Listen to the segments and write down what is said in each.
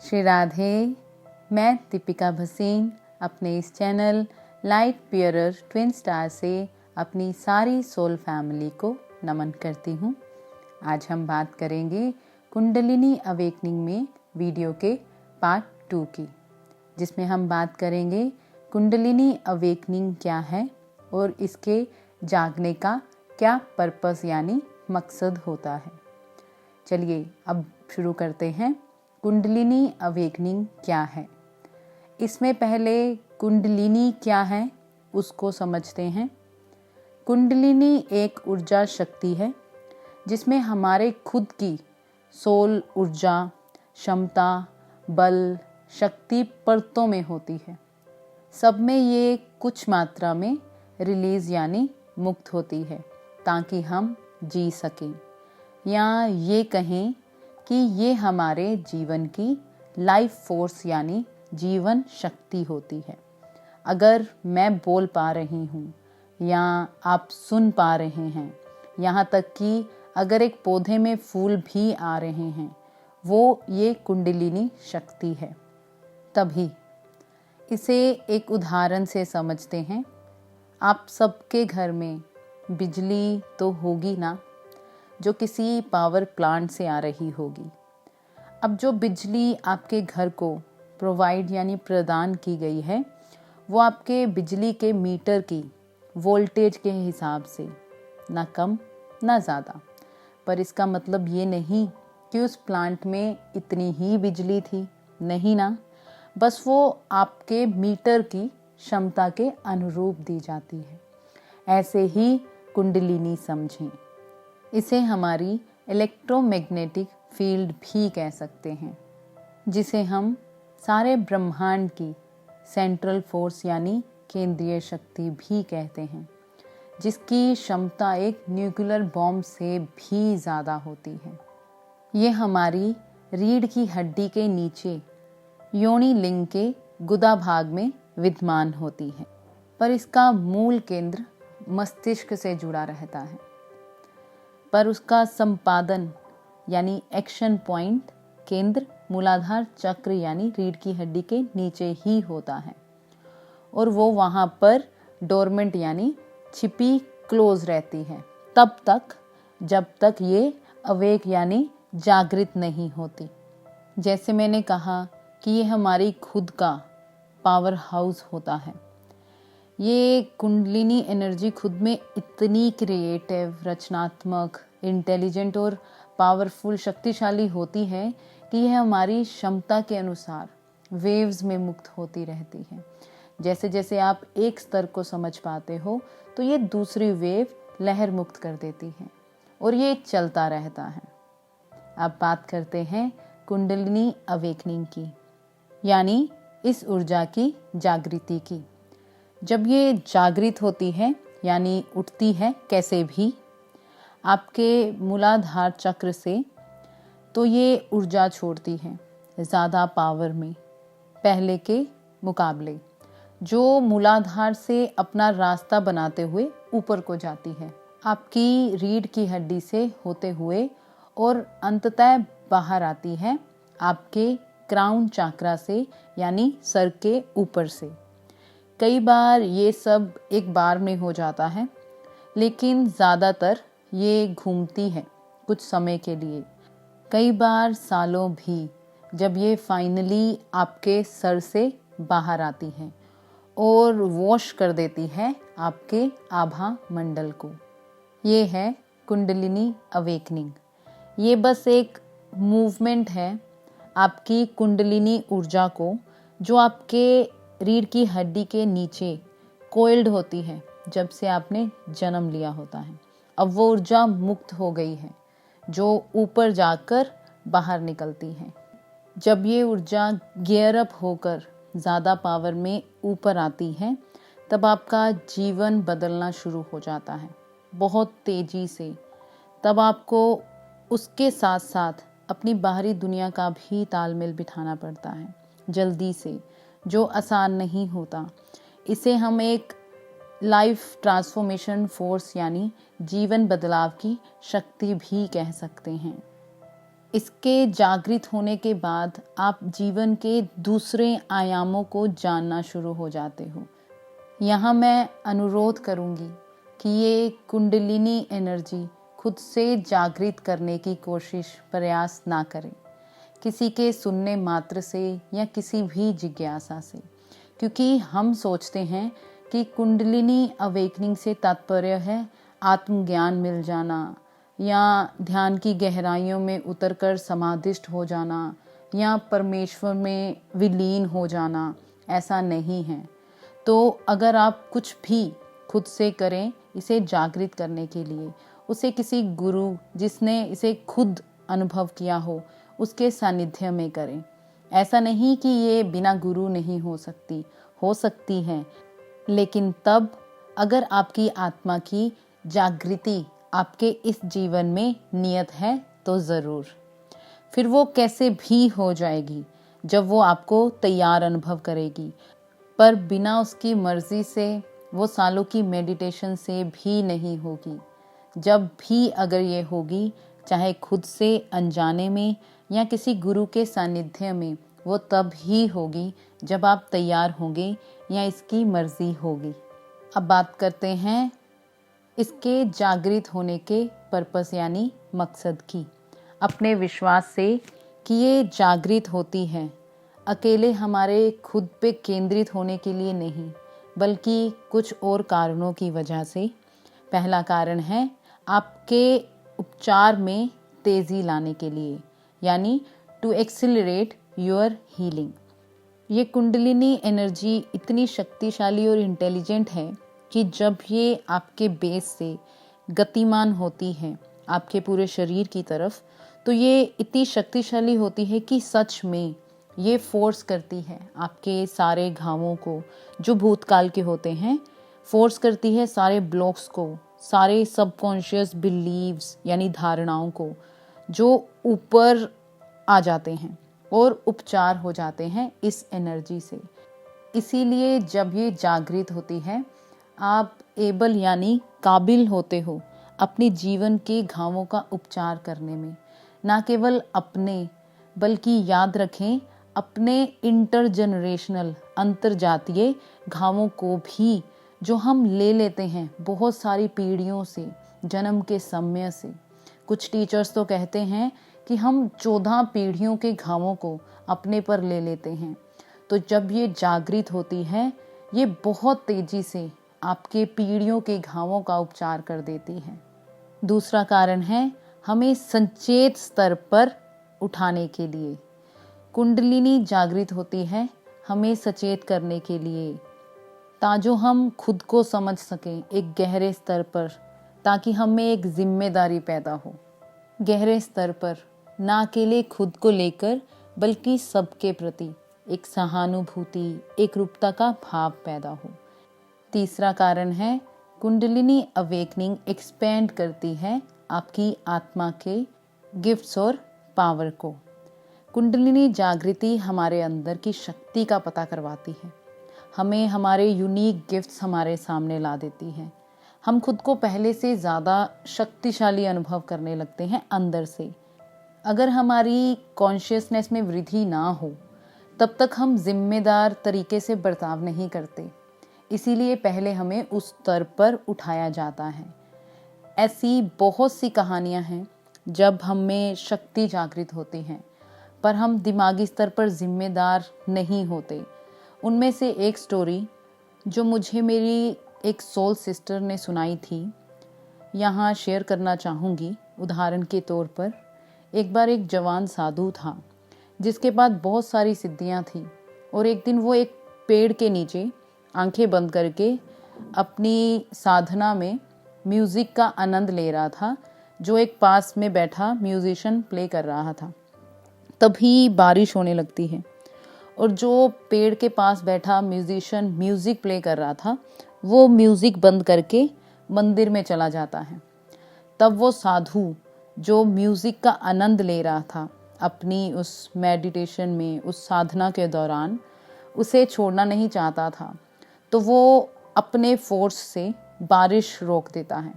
श्री राधे। मैं दीपिका भसीन अपने इस चैनल लाइट पियरर ट्विन स्टार से अपनी सारी सोल फैमिली को नमन करती हूँ। आज हम बात करेंगे कुंडलिनी अवेकनिंग में वीडियो के पार्ट 2 की, जिसमें हम बात करेंगे कुंडलिनी अवेकनिंग क्या है और इसके जागने का क्या पर्पस यानी मकसद होता है। चलिए अब शुरू करते हैं। कुंडलिनी अवेकनिंग क्या है? इसमें पहले कुंडलिनी क्या है उसको समझते हैं। कुंडलिनी एक ऊर्जा शक्ति है जिसमें हमारे खुद की सोल ऊर्जा, क्षमता, बल, शक्ति परतों में होती है। सब में ये कुछ मात्रा में रिलीज यानी मुक्त होती है ताकि हम जी सकें, या ये कहें कि ये हमारे जीवन की लाइफ फोर्स यानी जीवन शक्ति होती है। अगर मैं बोल पा रही हूँ या आप सुन पा रहे हैं, यहाँ तक कि अगर एक पौधे में फूल भी आ रहे हैं, वो ये कुंडलिनी शक्ति है। तभी इसे एक उदाहरण से समझते हैं। आप सबके घर में बिजली तो होगी ना, जो किसी पावर प्लांट से आ रही होगी। अब जो बिजली आपके घर को प्रोवाइड यानी प्रदान की गई है, वो आपके बिजली के मीटर की वोल्टेज के हिसाब से, ना कम ना ज़्यादा। पर इसका मतलब ये नहीं कि उस प्लांट में इतनी ही बिजली थी, नहीं ना। बस वो आपके मीटर की क्षमता के अनुरूप दी जाती है। ऐसे ही कुंडलिनी समझें। इसे हमारी इलेक्ट्रोमैग्नेटिक फील्ड भी कह सकते हैं, जिसे हम सारे ब्रह्मांड की सेंट्रल फोर्स यानी केंद्रीय शक्ति भी कहते हैं, जिसकी क्षमता एक न्यूक्लियर बॉम्ब से भी ज़्यादा होती है। ये हमारी रीढ़ की हड्डी के नीचे योनि लिंग के गुदा भाग में विद्यमान होती है, पर इसका मूल केंद्र मस्तिष्क से जुड़ा रहता है। पर उसका संपादन यानी एक्शन पॉइंट केंद्र मूलाधार चक्र यानी रीढ़ की हड्डी के नीचे ही होता है, और वो वहाँ पर डोरमेंट यानी छिपी क्लोज रहती है तब तक जब तक ये अवेक यानी जागृत नहीं होती। जैसे मैंने कहा कि ये हमारी खुद का पावर हाउस होता है। ये कुंडलिनी एनर्जी खुद में इतनी क्रिएटिव, रचनात्मक, इंटेलिजेंट और पावरफुल, शक्तिशाली होती है कि यह हमारी क्षमता के अनुसार वेव्स में मुक्त होती रहती है। जैसे जैसे आप एक स्तर को समझ पाते हो तो ये दूसरी वेव लहर मुक्त कर देती है, और ये चलता रहता है। अब बात करते हैं कुंडलिनी अवेकनिंग की, यानी इस ऊर्जा की जागृति की। जब ये जागृत होती है यानी उठती है कैसे भी आपके मूलाधार चक्र से, तो ये ऊर्जा छोड़ती है ज़्यादा पावर में पहले के मुकाबले, जो मूलाधार से अपना रास्ता बनाते हुए ऊपर को जाती है, आपकी रीढ़ की हड्डी से होते हुए, और अंततः बाहर आती है आपके क्राउन चक्रा से यानी सर के ऊपर से। कई बार ये सब एक बार में हो जाता है, लेकिन ज़्यादातर ये घूमती है कुछ समय के लिए, कई बार सालों भी, जब ये फाइनली आपके सर से बाहर आती है और वॉश कर देती है आपके आभा मंडल को। ये है कुंडलिनी अवेकनिंग। ये बस एक मूवमेंट है आपकी कुंडलिनी ऊर्जा को, जो आपके रीढ़ की हड्डी के नीचे कोइल्ड होती है जब से आपने जन्म लिया होता है। अब वो ऊर्जा मुक्त हो गई है, जो ऊपर जाकर बाहर निकलती है। जब ये ऊर्जा गियर अप होकर ज़्यादा पावर में ऊपर आती है, तब आपका जीवन बदलना शुरू हो जाता है बहुत तेज़ी से। तब आपको उसके साथ साथ अपनी बाहरी दुनिया का भी तालमेल बिठाना पड़ता है जल्दी से, जो आसान नहीं होता। इसे हम एक लाइफ ट्रांसफॉर्मेशन फोर्स यानी जीवन बदलाव की शक्ति भी कह सकते हैं। इसके जागृत होने के बाद आप जीवन के दूसरे आयामों को जानना शुरू हो जाते हो। यहाँ मैं अनुरोध करूँगी कि ये कुंडलिनी एनर्जी खुद से जागृत करने की प्रयास ना करें, किसी के सुनने मात्र से या किसी भी जिज्ञासा से, क्योंकि हम सोचते हैं कि कुंडलिनी अवेकनिंग से तात्पर्य है आत्मज्ञान मिल जाना या ध्यान की गहराइयों में उतरकर समाधिष्ट हो जाना या परमेश्वर में विलीन हो जाना। ऐसा नहीं है। तो अगर आप कुछ भी खुद से करें इसे जागृत करने के लिए, उसे किसी गुरु जिसने इसे खुद अनुभव किया हो उसके सानिध्य में करें। ऐसा नहीं कि ये बिना गुरु नहीं हो सकती है, लेकिन तब अगर आपकी आत्मा की जागृति आपके इस जीवन में नियत है तो ज़रूर। फिर वो कैसे भी हो जाएगी जब वो आपको तैयार अनुभव करेगी, पर बिना उसकी मर्जी से वो सालों की मेडिटेशन से भी नहीं होगी। जब भी अगर ये होगी, चाहे खुद से अनजाने में या किसी गुरु के सानिध्य में, वो तब ही होगी जब आप तैयार होंगे या इसकी मर्जी होगी। अब बात करते हैं इसके जागृत होने के पर्पस यानी मकसद की। अपने विश्वास से कि ये जागृत होती है अकेले हमारे खुद पे केंद्रित होने के लिए नहीं, बल्कि कुछ और कारणों की वजह से। पहला कारण है आपके उपचार में तेज़ी लाने के लिए, यानी टू एक्सिलरेट योर हीलिंग। ये कुंडलिनी एनर्जी इतनी शक्तिशाली और इंटेलिजेंट है कि जब ये आपके बेस से गतिमान होती है आपके पूरे शरीर की तरफ, तो ये इतनी शक्तिशाली होती है कि सच में ये फोर्स करती है आपके सारे घावों को जो भूतकाल के होते हैं, फोर्स करती है सारे ब्लॉक्स को, सारे सबकॉन्शियस बिलीव्स यानी धारणाओं को जो ऊपर आ जाते हैं और उपचार हो जाते हैं इस एनर्जी से। इसीलिए जब ये जागृत होती है आप एबल यानी काबिल होते हो अपने जीवन के घावों का उपचार करने में। ना केवल अपने, बल्कि याद रखें अपने इंटरजेनरेशनल अंतरजातीय घावों को भी, जो हम ले लेते हैं बहुत सारी पीढ़ियों से, जन्म के समय से। कुछ टीचर्स तो कहते हैं कि हम 14 पीढ़ियों के घावों को अपने पर ले लेते हैं। तो जब ये जागृत होती है ये बहुत तेजी से आपके पीढ़ियों के घावों का उपचार कर देती है। दूसरा कारण है हमें संचेत स्तर पर उठाने के लिए। कुंडलिनी जागृत होती है हमें सचेत करने के लिए, ताजो हम खुद को समझ सकें एक गहरे स्तर पर, ताकि हमें एक जिम्मेदारी पैदा हो गहरे स्तर पर, ना अकेले खुद को लेकर बल्कि सबके प्रति एक सहानुभूति, एक रूपता का भाव पैदा हो। तीसरा कारण है कुंडलिनी अवेकनिंग एक्सपेंड करती है आपकी आत्मा के गिफ्ट्स और पावर को। कुंडलिनी जागृति हमारे अंदर की शक्ति का पता करवाती है, हमें हमारे यूनिक गिफ्ट्स हमारे सामने ला देती है। हम खुद को पहले से ज़्यादा शक्तिशाली अनुभव करने लगते हैं अंदर से। अगर हमारी कॉन्शियसनेस में वृद्धि ना हो तब तक हम जिम्मेदार तरीके से बर्ताव नहीं करते, इसीलिए पहले हमें उस स्तर पर उठाया जाता है। ऐसी बहुत सी कहानियां हैं जब हम में शक्ति जागृत होती है पर हम दिमागी स्तर पर जिम्मेदार नहीं होते। उनमें से एक स्टोरी जो मुझे मेरी एक सोल सिस्टर ने सुनाई थी, यहाँ शेयर करना चाहूँगी। उदाहरण के तौर पर, एक बार एक जवान साधु था जिसके पास बहुत सारी सिद्धियाँ थी, और एक दिन वो एक पेड़ के नीचे आंखें बंद करके अपनी साधना में म्यूज़िक का आनंद ले रहा था, जो एक पास में बैठा म्यूजिशियन प्ले कर रहा था। तभी बारिश होने लगती है और जो पेड़ के पास बैठा म्यूजिशियन म्यूज़िक प्ले कर रहा था वो म्यूज़िक बंद करके मंदिर में चला जाता है। तब वो साधु जो म्यूज़िक का आनंद ले रहा था अपनी उस मेडिटेशन में, उस साधना के दौरान, उसे छोड़ना नहीं चाहता था, तो वो अपने फोर्स से बारिश रोक देता है।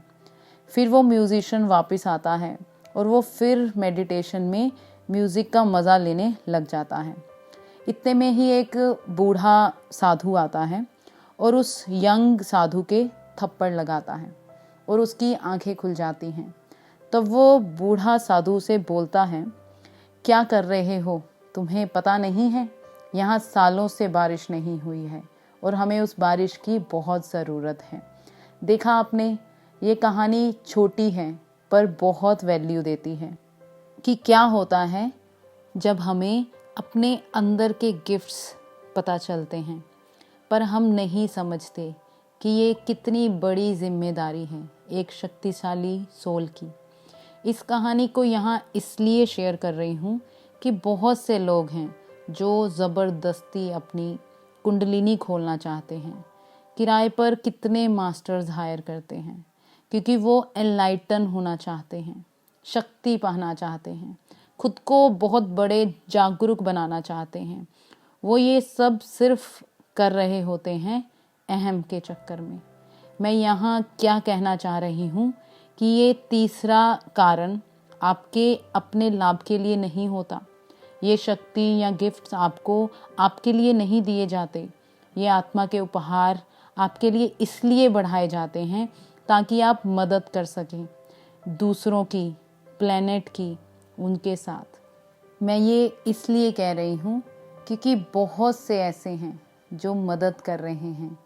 फिर वो म्यूजिशियन वापस आता है और वो फिर मेडिटेशन में म्यूज़िक का मज़ा लेने लग जाता है। इतने में ही एक बूढ़ा साधु आता है और उस यंग साधु के थप्पड़ लगाता है और उसकी आंखें खुल जाती हैं। तब वो बूढ़ा साधु से बोलता है, क्या कर रहे हो, तुम्हें पता नहीं है यहाँ सालों से बारिश नहीं हुई है और हमें उस बारिश की बहुत ज़रूरत है। देखा आपने, ये कहानी छोटी है पर बहुत वैल्यू देती है कि क्या होता है जब हमें अपने अंदर के गिफ्ट्स पता चलते हैं पर हम नहीं समझते कि ये कितनी बड़ी जिम्मेदारी है एक शक्तिशाली सोल की। इस कहानी को यहाँ इसलिए शेयर कर रही हूँ कि बहुत से लोग हैं जो ज़बरदस्ती अपनी कुंडलिनी खोलना चाहते हैं, किराए पर कितने मास्टर्स हायर करते हैं क्योंकि वो एनलाइटन होना चाहते हैं, शक्ति पाना चाहते हैं, खुद को बहुत बड़े जागरूक बनाना चाहते हैं। वो ये सब सिर्फ कर रहे होते हैं अहम के चक्कर में। मैं यहाँ क्या कहना चाह रही हूँ कि ये तीसरा कारण आपके अपने लाभ के लिए नहीं होता। ये शक्ति या गिफ्ट्स आपको आपके लिए नहीं दिए जाते। ये आत्मा के उपहार आपके लिए इसलिए बढ़ाए जाते हैं ताकि आप मदद कर सकें दूसरों की, प्लेनेट की, उनके साथ। मैं ये इसलिए कह रही हूँ क्योंकि बहुत से ऐसे हैं जो मदद कर रहे हैं,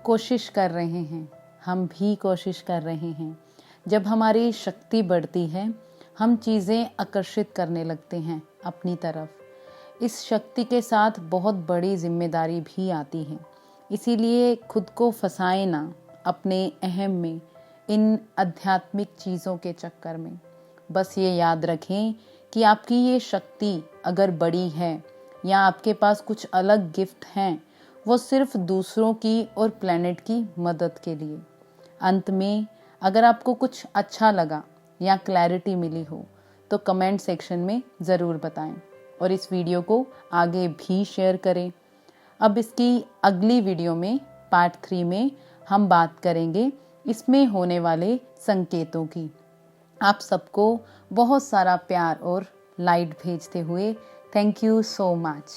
कोशिश कर रहे हैं, हम भी कोशिश कर रहे हैं। जब हमारी शक्ति बढ़ती है हम चीज़ें आकर्षित करने लगते हैं अपनी तरफ। इस शक्ति के साथ बहुत बड़ी जिम्मेदारी भी आती है, इसीलिए खुद को फंसाए ना अपने अहम में, इन आध्यात्मिक चीज़ों के चक्कर में। बस ये याद रखें कि आपकी ये शक्ति अगर बड़ी है या आपके पास कुछ अलग गिफ्ट हैं, वो सिर्फ दूसरों की और प्लेनेट की मदद के लिए। अंत में अगर आपको कुछ अच्छा लगा या क्लैरिटी मिली हो तो कमेंट सेक्शन में ज़रूर बताएं और इस वीडियो को आगे भी शेयर करें। अब इसकी अगली वीडियो में पार्ट 3 में हम बात करेंगे इसमें होने वाले संकेतों की। आप सबको बहुत सारा प्यार और लाइट भेजते हुए थैंक यू सो मच।